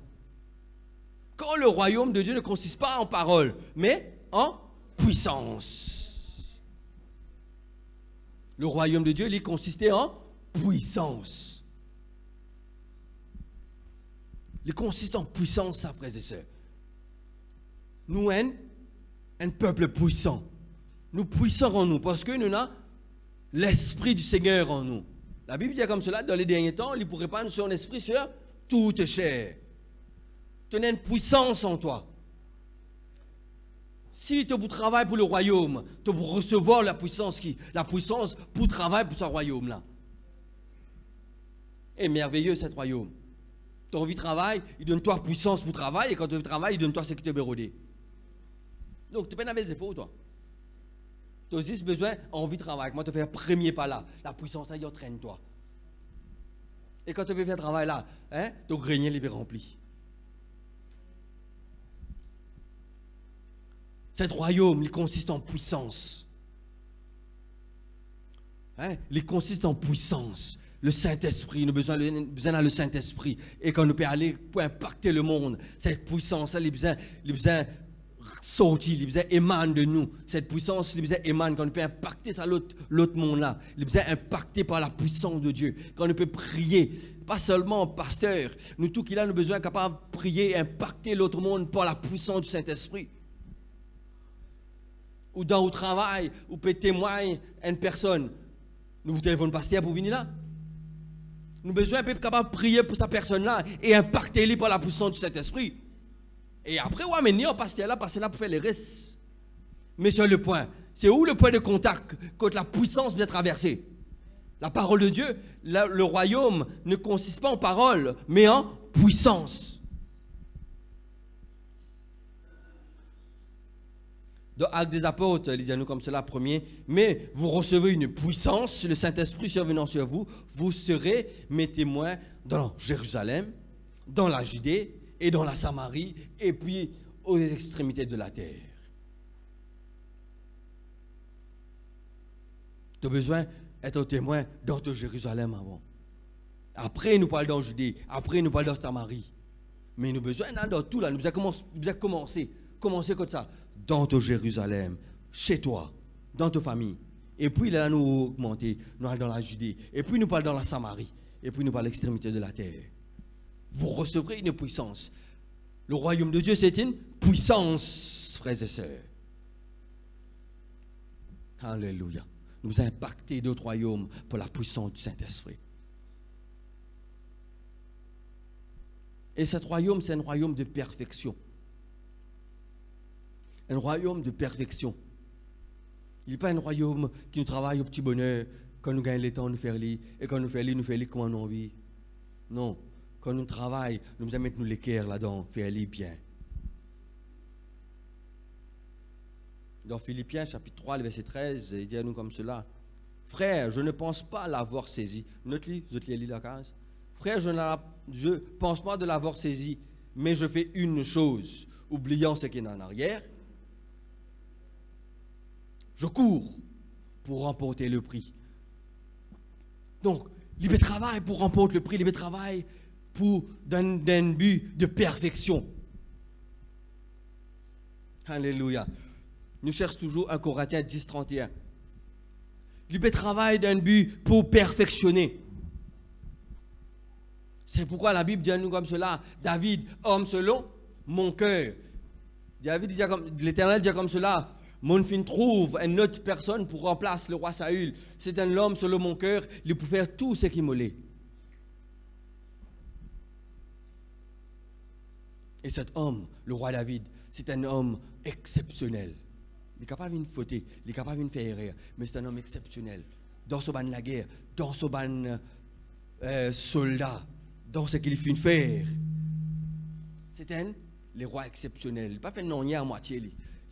Quand le royaume de Dieu ne consiste pas en parole, mais en puissance. Le royaume de Dieu, il consistait en puissance. Il consiste en puissance, ça, frères et sœurs. Nous, un peuple puissant. Nous puissons en nous, parce que nous avons l'Esprit du Seigneur en nous. La Bible dit comme cela, dans les derniers temps, il pourrait prendre son esprit sur toute chair. Tu as une puissance en toi. Si tu travailles pour le royaume, tu peux recevoir la puissance pour travailler pour ce royaume-là. Et merveilleux, ce royaume. Tu as envie de travailler, il donne-toi puissance pour travailler, et quand tu travailles, il donne-toi ce que tu veux rôder. Donc, tu peux faire des efforts, toi. Tu as aussi besoin, envie de travailler. Comment tu fais un premier pas là? La puissance là, il entraîne toi. Et quand tu peux faire le travail là, ton grenier est rempli. Cet royaume, il consiste en puissance. Hein? Il consiste en puissance. Le Saint-Esprit, nous avons besoin de le Saint-Esprit. Et quand nous pouvons aller pour impacter le monde, cette puissance, il a besoin sortir, il a besoin émane de nous. Cette puissance, il a besoin émane quand nous pouvons impacter ça l'autre monde là. Il a besoin impacter par la puissance de Dieu. Quand nous pouvons prier, pas seulement pasteur, nous tous qui là, nous avons besoin capable de prier et impacter l'autre monde par la puissance du Saint-Esprit. Ou dans le travail, ou peut témoigner à une personne. Nous vous téléphonons pasteur pour venir là. Nous avons besoin d'être capable de prier pour cette personne-là et impacter par la puissance du Saint-Esprit. Et après, on va amener au pasteur là, parce que là pour faire les restes. Mais sur le point, c'est où le point de contact quand la puissance vient traverser? La parole de Dieu, le royaume ne consiste pas en parole, mais en puissance. Dans Actes des Apôtres, il dit à nous comme cela, premier, mais vous recevez une puissance, le Saint-Esprit survenant sur vous, vous serez mes témoins dans Jérusalem, dans la Judée et dans la Samarie, et puis aux extrémités de la terre. Tu as besoin d'être témoin dans Jérusalem avant. Après, nous parlons dans Judée, après, nous parlons dans Samarie. Mais nous avons besoin dans tout là, nous avons commencé comme ça. Dans ton Jérusalem, chez toi, dans ta famille. Et puis là, nous augmenter, nous allons dans la Judée. Et puis nous parlons dans la Samarie. Et puis nous parlons à l'extrémité de la terre. Vous recevrez une puissance. Le royaume de Dieu, c'est une puissance, frères et sœurs. Alléluia. Nous impacter d'autres royaumes pour la puissance du Saint-Esprit. Et ce royaume, c'est un royaume de perfection. Un royaume de perfection. Il n'est pas un royaume qui nous travaille au petit bonheur. Quand nous gagnons le temps, nous faisons lire. Et quand nous faisons lire, nous faisons lire comme on a envie. Non. Quand nous travaillons, nous allons mettre l'équerre là-dedans, faire lire bien. Dans Philippiens, chapitre 3, le verset 13, il dit à nous comme cela. Frère, je ne pense pas l'avoir saisi. Note-le, vous lis la case. Frère, je ne pense pas de l'avoir saisi, mais je fais une chose, oubliant ce qui est en arrière. Je cours pour remporter le prix. Donc, il travaille pour remporter le prix, il travaille pour d'un but de perfection. Alléluia. Nous cherchons toujours 1 Corinthiens 10, 31. Il travaille d'un but pour perfectionner. C'est pourquoi la Bible dit à nous comme cela, David, homme selon mon cœur. L'Éternel dit comme cela, mon fin trouve une autre personne pour remplacer le roi Saül. C'est un homme selon mon cœur, il peut faire tout ce qu'il me l'est. Et cet homme, le roi David, c'est un homme exceptionnel. Il est capable de fauter, il est capable de faire erreur, mais c'est un homme exceptionnel. Dans ce ban de la guerre, dans ce ban soldat, dans ce qu'il fait faire. C'est un les rois exceptionnels. Il n'a pas fait non à moitié.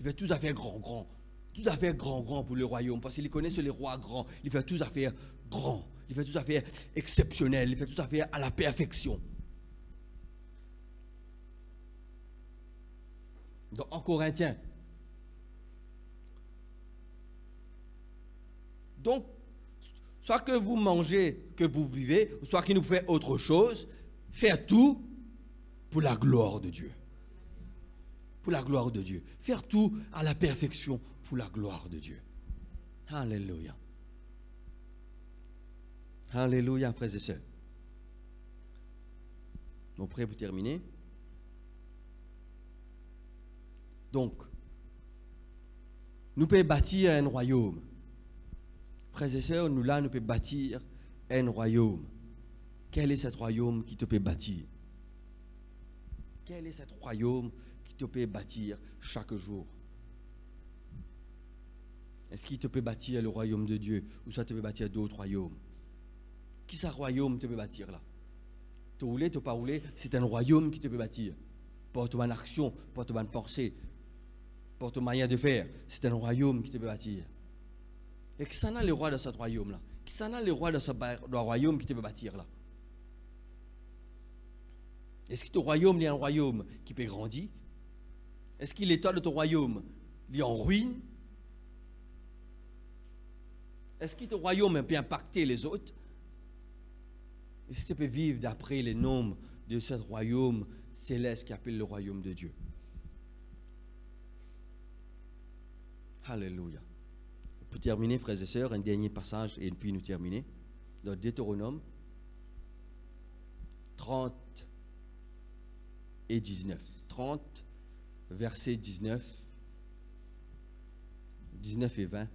Il fait tout à fait grand. Tout à fait grand pour le royaume. Parce qu'il connaît les rois grands. Il fait tout à fait grand. Il fait tout à fait exceptionnel. Il fait tout à fait à la perfection. Donc, en Corinthiens. Donc, soit que vous mangez, que vous buvez, soit qu'il nous fait autre chose, faire tout pour la gloire de Dieu. Pour la gloire de Dieu. Faire tout à la perfection pour la gloire de Dieu. Alléluia. Alléluia, frères et sœurs. Bon, prêt pour terminer. Donc, nous pouvons bâtir un royaume. Frères et sœurs, nous pouvons bâtir un royaume. Quel est ce royaume qui te peut bâtir? Quel est ce royaume qui te peut bâtir chaque jour? Est-ce qu'il te peut bâtir le royaume de Dieu ou ça te peut bâtir d'autres royaumes? Qui ce royaume te peut bâtir là? Tu rouler, tu pas rouler, c'est un royaume qui te peut bâtir. Par ton action, par ton pensée, par ton manière de faire, c'est un royaume qui te peut bâtir. Et qui s'en a le roi de ce royaume là? Qui s'en a le roi de ce royaume qui te peut bâtir là? Est-ce que ton royaume est un royaume qui peut grandir? Est-ce que l'état de ton royaume il est en ruine. Est-ce que ton royaume peut impacter les autres? Est-ce que tu peux vivre d'après les normes de ce royaume céleste qui appelle le royaume de Dieu? Alléluia. Pour terminer, frères et sœurs, un dernier passage et puis nous terminer. Dans Deutéronome 30 et 19. 30, verset 19 et 20.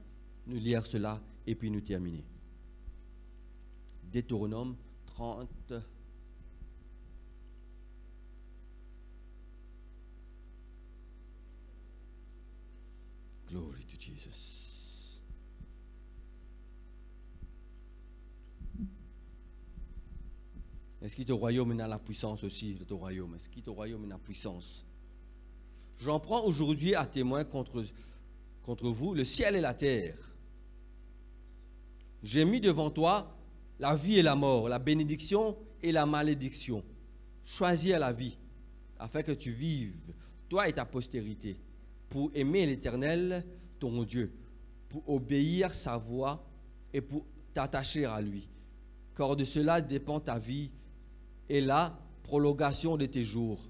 Nous lire cela et puis nous terminer. Deutéronome 30. Glory to Jesus. Est-ce que ton royaume a la puissance aussi de ton royaume? Est-ce que ton royaume a la puissance? J'en prends aujourd'hui à témoin contre vous le ciel et la terre. J'ai mis devant toi la vie et la mort, la bénédiction et la malédiction. Choisis la vie, afin que tu vives, toi et ta postérité, pour aimer l'Éternel, ton Dieu, pour obéir sa voix et pour t'attacher à lui. Car de cela dépend ta vie et la prolongation de tes jours.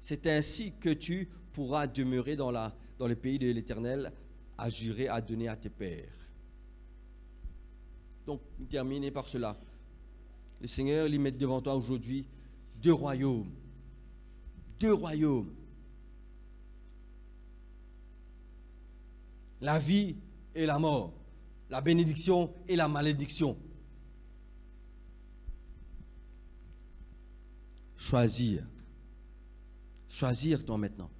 C'est ainsi que tu pourras demeurer dans le pays de l'Éternel, à jurer, à donner à tes pères. Donc, terminez par cela. Le Seigneur lui met devant toi aujourd'hui deux royaumes. Deux royaumes. La vie et la mort. La bénédiction et la malédiction. Choisir. Choisir toi maintenant.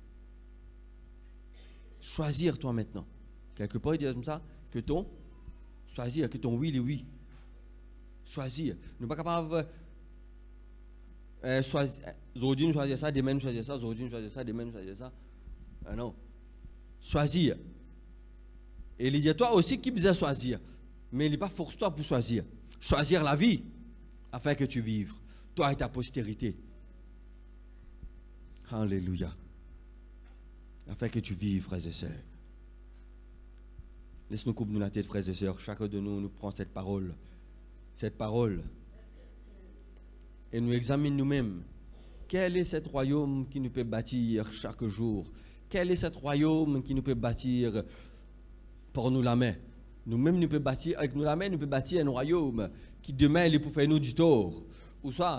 Choisir toi maintenant. Quelque part, il dit comme ça, choisir, que ton oui est oui. Choisir. Nous ne sommes pas capables choisir. Aujourd'hui, nous choisissons ça, demain, nous choisissons ça, aujourd'hui, nous choisissons ça, demain, nous choisissons ça. Non. Choisir. Et il dit à toi aussi qui besoin choisir. Mais il n'est pas force-toi pour choisir. Choisir la vie, afin que tu vives. Toi et ta postérité. Alléluia. Afin que tu vives, frères et sœurs. Laisse-nous couper la tête, frères et sœurs. Chacun de nous prend cette parole. Cette parole. Et nous examine nous-mêmes. Quel est ce royaume qui nous peut bâtir chaque jour? Quel est ce royaume qui nous peut bâtir pour nous la main? Nous-mêmes, nous pouvons bâtir, avec nous la main, nous pouvons bâtir un royaume qui demain, il est pour faire nous du tort. Ou soit,